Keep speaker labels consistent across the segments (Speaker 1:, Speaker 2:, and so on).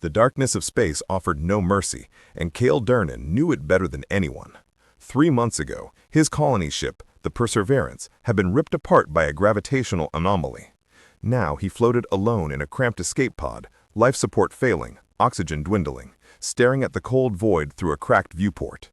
Speaker 1: The darkness of space offered no mercy, and Kale Durnan knew it better than anyone. 3 months ago, his colony ship, the Perseverance, had been ripped apart by a gravitational anomaly. Now he floated alone in a cramped escape pod, life support failing, oxygen dwindling, staring at the cold void through a cracked viewport.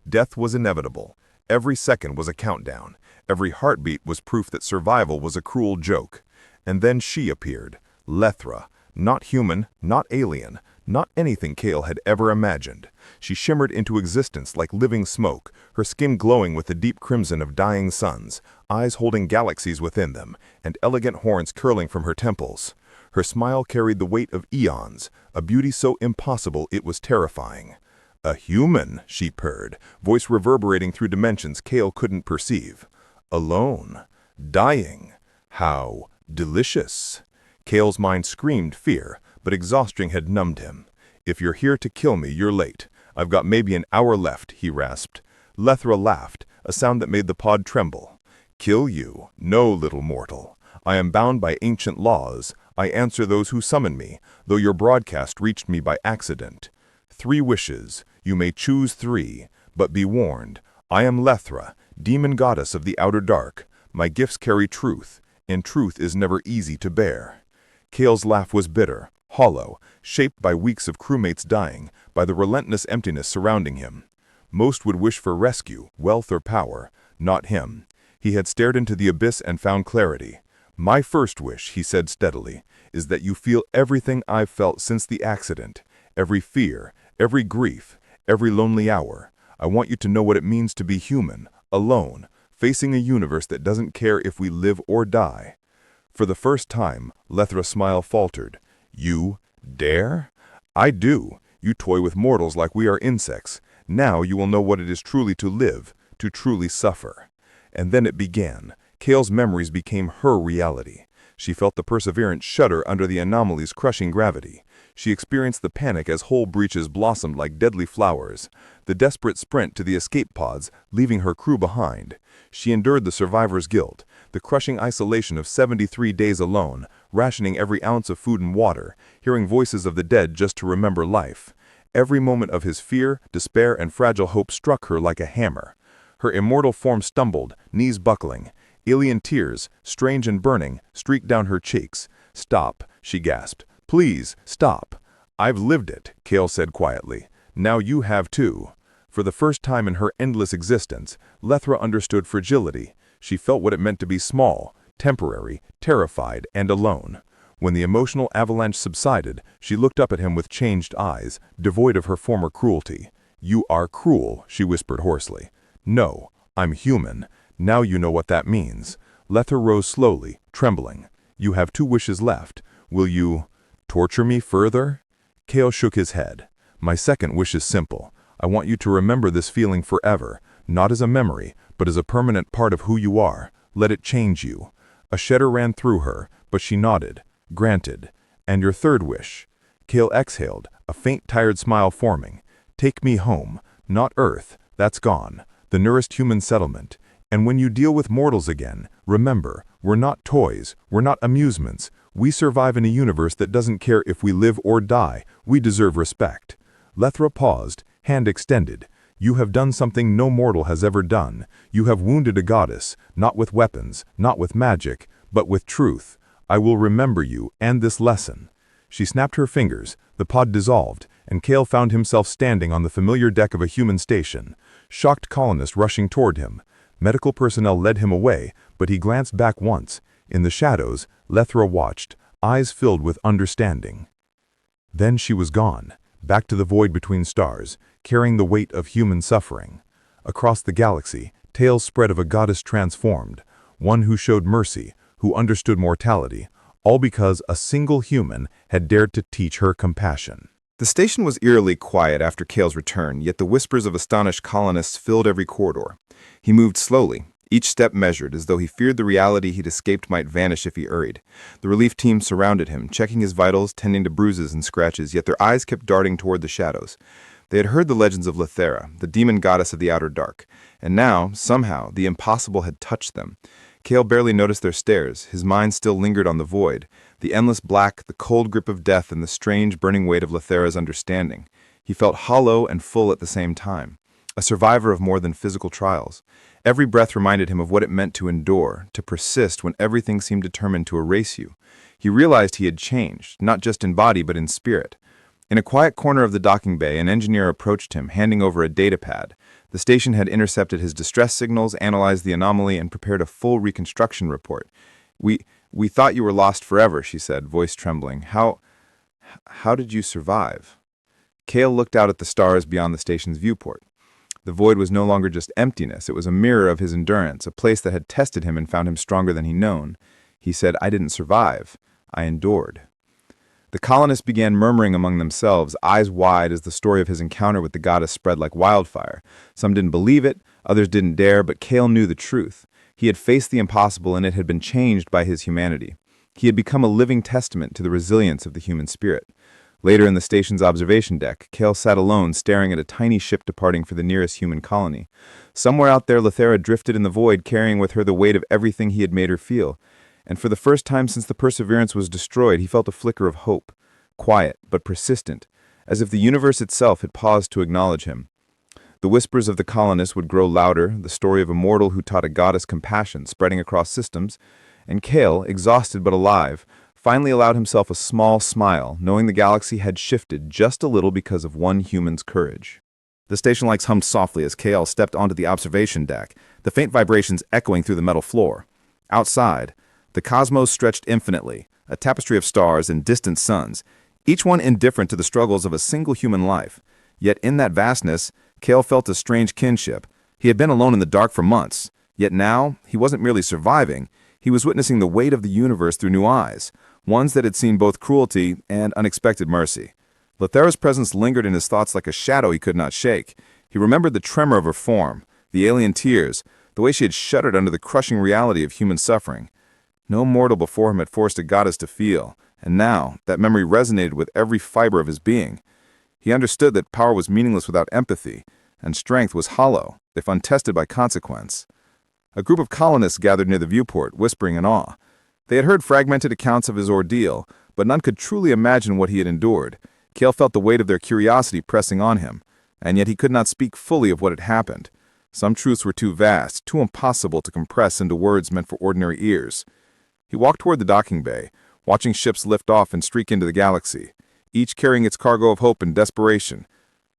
Speaker 1: Death was inevitable. Every second was a countdown. Every heartbeat was proof that survival was a cruel joke. And then she appeared, Lethera. Not human, not alien, not anything Kale had ever imagined. She shimmered into existence like living smoke, her skin glowing with the deep crimson of dying suns, eyes holding galaxies within them, and elegant horns curling from her temples. Her smile carried the weight of eons, a beauty so impossible it was terrifying. A human, she purred, voice reverberating through dimensions Kale couldn't perceive. Alone. Dying. How delicious. Kale's mind screamed fear, but exhaustion had numbed him. If you're here to kill me, you're late. I've got maybe an hour left, he rasped. Lethera laughed, a sound that made the pod tremble. Kill you? No, little mortal. I am bound by ancient laws. I answer those who summon me, though your broadcast reached me by accident. 3 wishes. You may choose 3, but be warned. I am Lethera, demon goddess of the outer dark. My gifts carry truth, and truth is never easy to bear. Kale's laugh was bitter, hollow, shaped by weeks of crewmates dying, by the relentless emptiness surrounding him. Most would wish for rescue, wealth or power, not him. He had stared into the abyss and found clarity. My first wish, he said steadily, is that you feel everything I've felt since the accident, every fear, every grief, every lonely hour. I want you to know what it means to be human, alone, facing a universe that doesn't care if we live or die. For the first time, Lethera's smile faltered. You dare? I do. You toy with mortals like we are insects. Now you will know what it is truly to live, to truly suffer. And then it began. Kale's memories became her reality. She felt the Perseverance shudder under the anomaly's crushing gravity. She experienced the panic as hull breaches blossomed like deadly flowers, the desperate sprint to the escape pods, leaving her crew behind. She endured the survivor's guilt, the crushing isolation of 73 days alone, rationing every ounce of food and water, hearing voices of the dead just to remember life. Every moment of his fear, despair, and fragile hope struck her like a hammer. Her immortal form stumbled, knees buckling. Alien tears, strange and burning, streaked down her cheeks. Stop, she gasped. Please, stop. I've lived it, Kale said quietly. Now you have too. For the first time in her endless existence, Lethera understood fragility. She felt what it meant to be small, temporary, terrified, and alone. When the emotional avalanche subsided, she looked up at him with changed eyes, devoid of her former cruelty. You are cruel, she whispered hoarsely. No, I'm human. Now you know what that means. Lethera rose slowly, trembling. You have 2 wishes left. Will you torture me further? Kale shook his head. My second wish is simple. I want you to remember this feeling forever, not as a memory, but as a permanent part of who you are. Let it change you. A shudder ran through her, but she nodded. Granted. And your third wish? Kale exhaled, a faint, tired smile forming. Take me home. Not Earth. That's gone. The nearest human settlement. And when you deal with mortals again, remember, we're not toys, we're not amusements. We survive in a universe that doesn't care if we live or die. We deserve respect. Lethera paused, hand extended. You have done something no mortal has ever done. You have wounded a goddess, not with weapons, not with magic, but with truth. I will remember you and this lesson. She snapped her fingers, the pod dissolved, and Kale found himself standing on the familiar deck of a human station. Shocked colonists rushing toward him. Medical personnel led him away, but he glanced back once. In the shadows, Lethera watched, eyes filled with understanding. Then she was gone, back to the void between stars, carrying the weight of human suffering. Across the galaxy, tales spread of a goddess transformed, one who showed mercy, who understood mortality, all because a single human had dared to teach her compassion.
Speaker 2: The station was eerily quiet after Kale's return, yet the whispers of astonished colonists filled every corridor. He moved slowly, each step measured, as though he feared the reality he'd escaped might vanish if he hurried. The relief team surrounded him, checking his vitals, tending to bruises and scratches, yet their eyes kept darting toward the shadows. They had heard the legends of Lethera, the demon goddess of the outer dark, and now, somehow, the impossible had touched them. Kale barely noticed their stares. His mind still lingered on the void, The endless black, the cold grip of death, and the strange, burning weight of Lethera's understanding. He felt hollow and full at the same time, a survivor of more than physical trials. Every breath reminded him of what it meant to endure, to persist when everything seemed determined to erase you. He realized he had changed, not just in body but in spirit. In a quiet corner of the docking bay, an engineer approached him, handing over a data pad. The station had intercepted his distress signals, analyzed the anomaly, and prepared a full reconstruction report. We thought you were lost forever, she said, voice trembling. How did you survive? Kale looked out at the stars beyond the station's viewport. The void was no longer just emptiness, it was a mirror of his endurance, a place that had tested him and found him stronger than he'd known. He said, I didn't survive, I endured. The colonists began murmuring among themselves, eyes wide as the story of his encounter with the goddess spread like wildfire. Some didn't believe it, others didn't dare, but Kale knew the truth. He had faced the impossible and it had been changed by his humanity. He had become a living testament to the resilience of the human spirit. Later in the station's observation deck, Kale sat alone staring at a tiny ship departing for the nearest human colony. Somewhere out there, Lethera drifted in the void, carrying with her the weight of everything he had made her feel. And for the first time since the Perseverance was destroyed, he felt a flicker of hope, quiet but persistent, as if the universe itself had paused to acknowledge him. The whispers of the colonists would grow louder, the story of a mortal who taught a goddess compassion spreading across systems, and Kale, exhausted but alive, finally allowed himself a small smile, knowing the galaxy had shifted just a little because of one human's courage. The station lights hummed softly as Kale stepped onto the observation deck, the faint vibrations echoing through the metal floor. Outside, the cosmos stretched infinitely, a tapestry of stars and distant suns, each one indifferent to the struggles of a single human life. Yet in that vastness, Kale felt a strange kinship. He had been alone in the dark for months, yet now he wasn't merely surviving, he was witnessing the weight of the universe through new eyes, ones that had seen both cruelty and unexpected mercy. Lethera's presence lingered in his thoughts like a shadow he could not shake. He remembered the tremor of her form, the alien tears, the way she had shuddered under the crushing reality of human suffering. No mortal before him had forced a goddess to feel, and now that memory resonated with every fiber of his being. He understood that power was meaningless without empathy, and strength was hollow, if untested by consequence. A group of colonists gathered near the viewport, whispering in awe. They had heard fragmented accounts of his ordeal, but none could truly imagine what he had endured. Kale felt the weight of their curiosity pressing on him, and yet he could not speak fully of what had happened. Some truths were too vast, too impossible to compress into words meant for ordinary ears. He walked toward the docking bay, watching ships lift off and streak into the galaxy, each carrying its cargo of hope and desperation.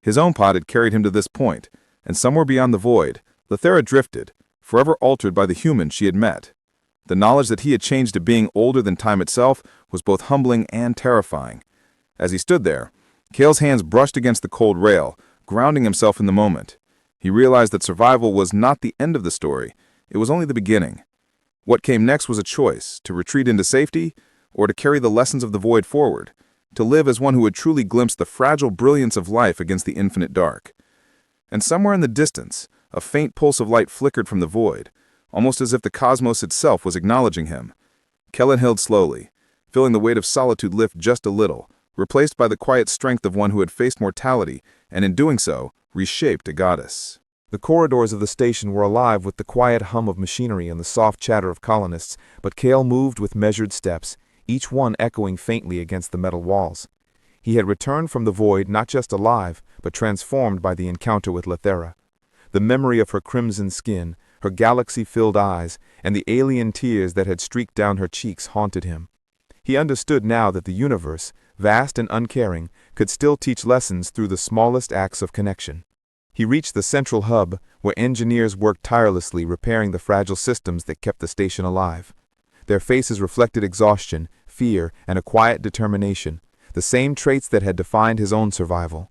Speaker 2: His own pod had carried him to this point, and somewhere beyond the void, Lethera drifted, forever altered by the human she had met. The knowledge that he had changed to being older than time itself was both humbling and terrifying. As he stood there, Kale's hands brushed against the cold rail, grounding himself in the moment. He realized that survival was not the end of the story, it was only the beginning. What came next was a choice, to retreat into safety, or to carry the lessons of the void forward, to live as one who had truly glimpsed the fragile brilliance of life against the infinite dark. And somewhere in the distance, a faint pulse of light flickered from the void, almost as if the cosmos itself was acknowledging him. Kale inhaled slowly, feeling the weight of solitude lift just a little, replaced by the quiet strength of one who had faced mortality, and in doing so, reshaped a goddess.
Speaker 1: The corridors of the station were alive with the quiet hum of machinery and the soft chatter of colonists, but Kale moved with measured steps, each one echoing faintly against the metal walls. He had returned from the void not just alive, but transformed by the encounter with Lethera. The memory of her crimson skin, her galaxy-filled eyes, and the alien tears that had streaked down her cheeks haunted him. He understood now that the universe, vast and uncaring, could still teach lessons through the smallest acts of connection. He reached the central hub, where engineers worked tirelessly repairing the fragile systems that kept the station alive. Their faces reflected exhaustion, fear, and a quiet determination, the same traits that had defined his own survival.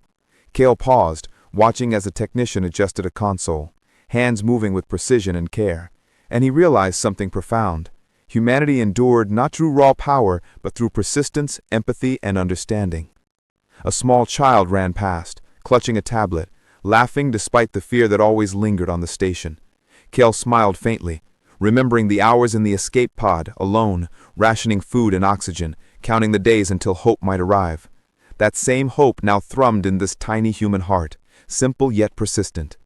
Speaker 1: Kale paused, watching as a technician adjusted a console, hands moving with precision and care, and he realized something profound. Humanity endured not through raw power, but through persistence, empathy, and understanding. A small child ran past, clutching a tablet, laughing despite the fear that always lingered on the station. Kale smiled faintly, remembering the hours in the escape pod, alone, rationing food and oxygen, counting the days until hope might arrive. That same hope now thrummed in this tiny human heart, simple yet persistent.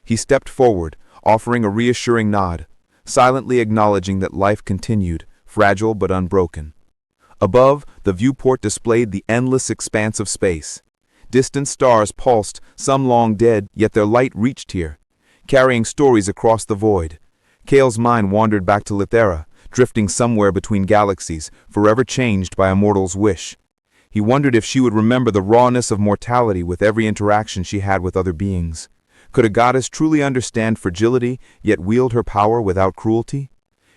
Speaker 1: He stepped forward, offering a reassuring nod, silently acknowledging that life continued, fragile but unbroken.
Speaker 2: Above, the viewport displayed the endless expanse of space. Distant stars pulsed, some long dead, yet their light reached here, carrying stories across the void. Kale's mind wandered back to Lethera, drifting somewhere between galaxies, forever changed by a mortal's wish. He wondered if she would remember the rawness of mortality with every interaction she had with other beings. Could a goddess truly understand fragility, yet wield her power without cruelty?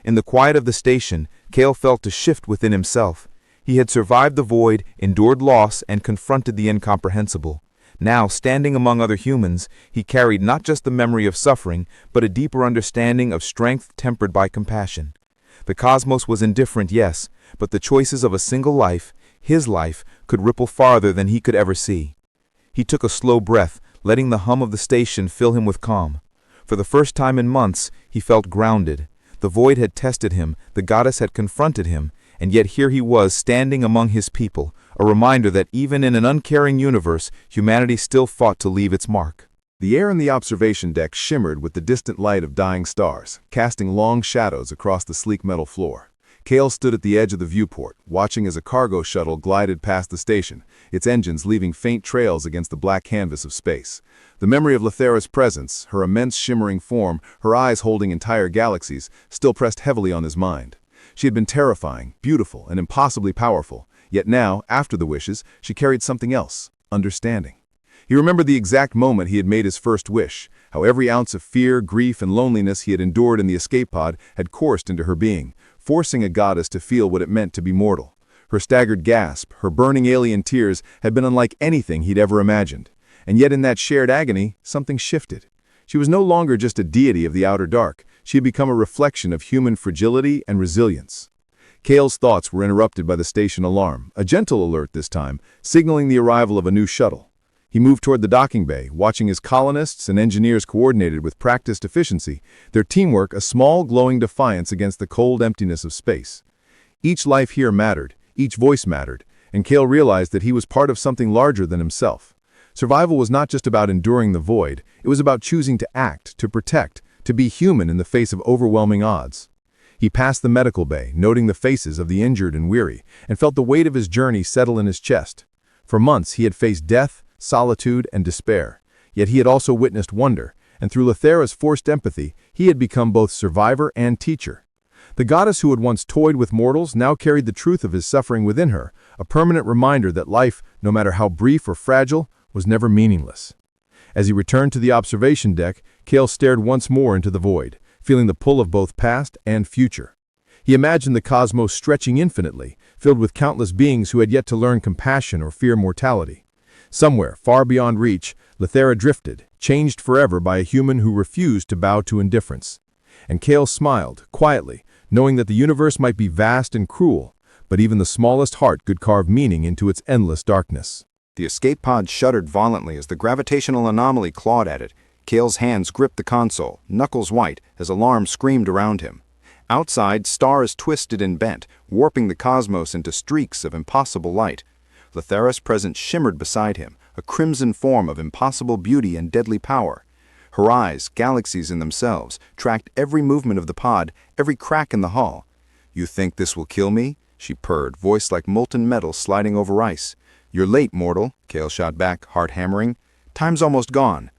Speaker 2: In the quiet of the station, Kale felt a shift within himself. He had survived the void, endured loss, and confronted the incomprehensible. Now, standing among other humans, he carried not just the memory of suffering, but a deeper understanding of strength tempered by compassion. The cosmos was indifferent, yes, but the choices of a single life, his life, could ripple farther than he could ever see. He took a slow breath, letting the hum of the station fill him with calm. For the first time in months, he felt grounded. The void had tested him, the goddess had confronted him, and yet here he was standing among his people, a reminder that even in an uncaring universe, humanity still fought to leave its mark.
Speaker 1: The air in the observation deck shimmered with the distant light of dying stars, casting long shadows across the sleek metal floor. Kale stood at the edge of the viewport, watching as a cargo shuttle glided past the station, its engines leaving faint trails against the black canvas of space. The memory of Lethera's presence, her immense shimmering form, her eyes holding entire galaxies, still pressed heavily on his mind. She had been terrifying, beautiful, and impossibly powerful, yet now, after the wishes, she carried something else: understanding. He remembered the exact moment he had made his first wish, how every ounce of fear, grief, and loneliness he had endured in the escape pod had coursed into her being, forcing a goddess to feel what it meant to be mortal. Her staggered gasp, her burning alien tears had been unlike anything he'd ever imagined. And yet in that shared agony, something shifted. She was no longer just a deity of the outer dark. She had become a reflection of human fragility and resilience. Kale's thoughts were interrupted by the station alarm, a gentle alert this time, signaling the arrival of a new shuttle. He moved toward the docking bay, watching as colonists and engineers coordinated with practiced efficiency, their teamwork a small glowing defiance against the cold emptiness of space. Each life here mattered, each voice mattered, and Kale realized that he was part of something larger than himself. Survival was not just about enduring the void, it was about choosing to act, to protect, to be human in the face of overwhelming odds. He passed the medical bay, noting the faces of the injured and weary, and felt the weight of his journey settle in his chest. For months he had faced death, solitude, and despair, yet he had also witnessed wonder, and through Lethera's forced empathy, he had become both survivor and teacher. The goddess who had once toyed with mortals now carried the truth of his suffering within her, a permanent reminder that life, no matter how brief or fragile, was never meaningless. As he returned to the observation deck, Kale stared once more into the void, feeling the pull of both past and future. He imagined the cosmos stretching infinitely, filled with countless beings who had yet to learn compassion or fear mortality. Somewhere, far beyond reach, Lethera drifted, changed forever by a human who refused to bow to indifference. And Kale smiled, quietly, knowing that the universe might be vast and cruel, but even the smallest heart could carve meaning into its endless darkness.
Speaker 2: The escape pod shuddered violently as the gravitational anomaly clawed at it. Kale's hands gripped the console, knuckles white, as alarm screamed around him. Outside, stars twisted and bent, warping the cosmos into streaks of impossible light. Lethera's presence shimmered beside him, a crimson form of impossible beauty and deadly power. Her eyes, galaxies in themselves, tracked every movement of the pod, every crack in the hull. "You think this will kill me?" she purred, voice like molten metal sliding over ice. "You're late, mortal," Kale shot back, heart hammering. "Time's almost gone."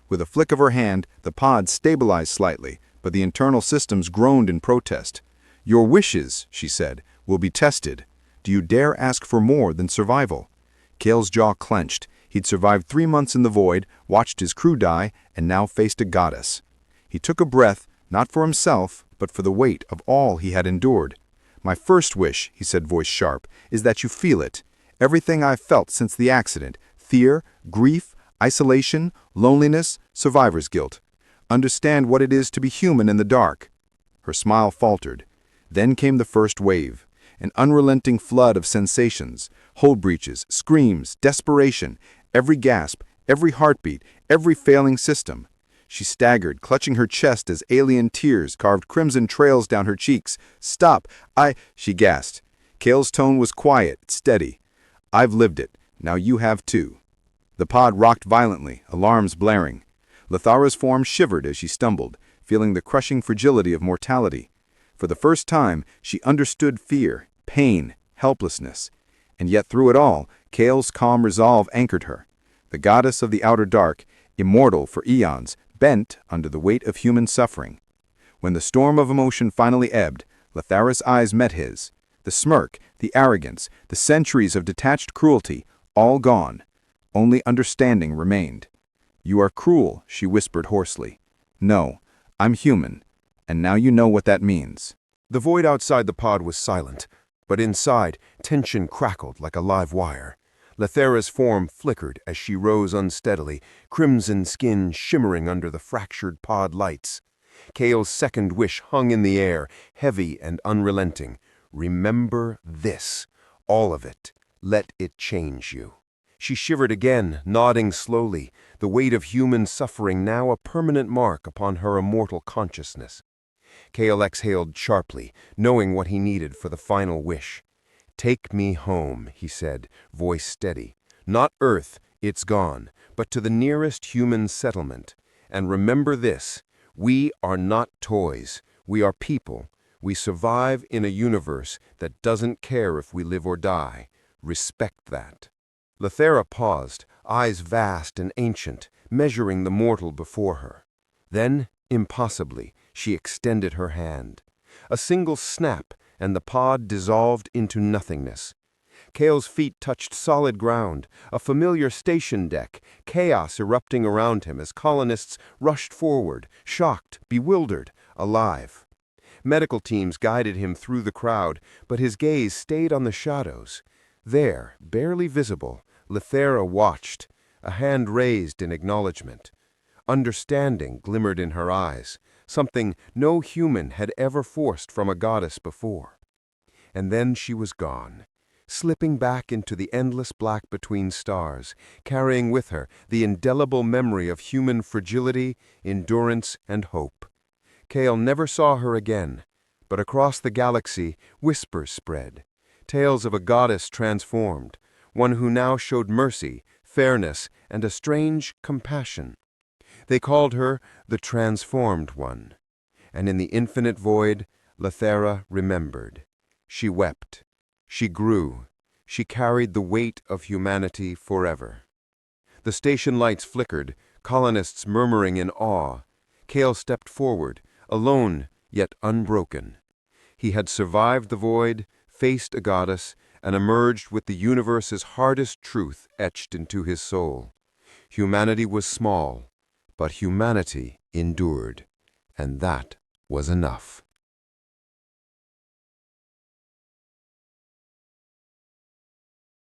Speaker 2: With a flick of her hand, the pod stabilized slightly, but the internal systems groaned in protest. "Your wishes," she said, "will be tested. Do you dare ask for more than survival?" Kale's jaw clenched. He'd survived 3 months in the void, watched his crew die, and now faced a goddess. He took a breath, not for himself, but for the weight of all he had endured. "My first wish," he said, voice sharp, "is that you feel it. Everything I've felt since the accident: fear, grief, isolation, loneliness, survivor's guilt. Understand what it is to be human in the dark." Her smile faltered. Then came the first wave, an unrelenting flood of sensations, hold breaches, screams, desperation, every gasp, every heartbeat, every failing system. She staggered, clutching her chest as alien tears carved crimson trails down her cheeks. "Stop! She gasped. Kale's tone was quiet, steady. "I've lived it. Now you have too." The pod rocked violently, alarms blaring. Lethera's form shivered as she stumbled, feeling the crushing fragility of mortality. For the first time, she understood fear, pain, helplessness. And yet through it all, Kale's calm resolve anchored her. The goddess of the outer dark, immortal for eons, bent under the weight of human suffering. When the storm of emotion finally ebbed, Lethera's eyes met his. The smirk, the arrogance, the centuries of detached cruelty, all gone. Only understanding remained. "You are cruel," she whispered hoarsely. "No, I'm human, and now you know what that means."
Speaker 3: The void outside the pod was silent, but inside, tension crackled like a live wire. Lethera's form flickered as she rose unsteadily, crimson skin shimmering under the fractured pod lights. Kale's second wish hung in the air, heavy and unrelenting. "Remember this, all of it. Let it change you." She shivered again, nodding slowly, the weight of human suffering now a permanent mark upon her immortal consciousness. Kale exhaled sharply, knowing what he needed for the final wish. "Take me home," he said, voice steady. "Not Earth, it's gone, but to the nearest human settlement. And remember this, we are not toys, we are people. We survive in a universe that doesn't care if we live or die. Respect that." Lethera paused, eyes vast and ancient, measuring the mortal before her. Then, impossibly, she extended her hand. A single snap, and the pod dissolved into nothingness. Kale's feet touched solid ground, a familiar station deck, chaos erupting around him as colonists rushed forward, shocked, bewildered, alive. Medical teams guided him through the crowd, but his gaze stayed on the shadows. There, barely visible, Lethera watched, a hand raised in acknowledgement. Understanding glimmered in her eyes, something no human had ever forced from a goddess before. And then she was gone, slipping back into the endless black between stars, carrying with her the indelible memory of human fragility, endurance, and hope. Kale never saw her again, but across the galaxy whispers spread, tales of a goddess transformed, one who now showed mercy, fairness, and a strange compassion. They called her the Transformed One, and in the infinite void, Lethera remembered. She wept, she grew, she carried the weight of humanity forever. The station lights flickered, colonists murmuring in awe. Kale stepped forward, alone yet unbroken. He had survived the void, faced a goddess, and emerged with the universe's hardest truth etched into his soul. Humanity was small, but humanity endured, and that was enough.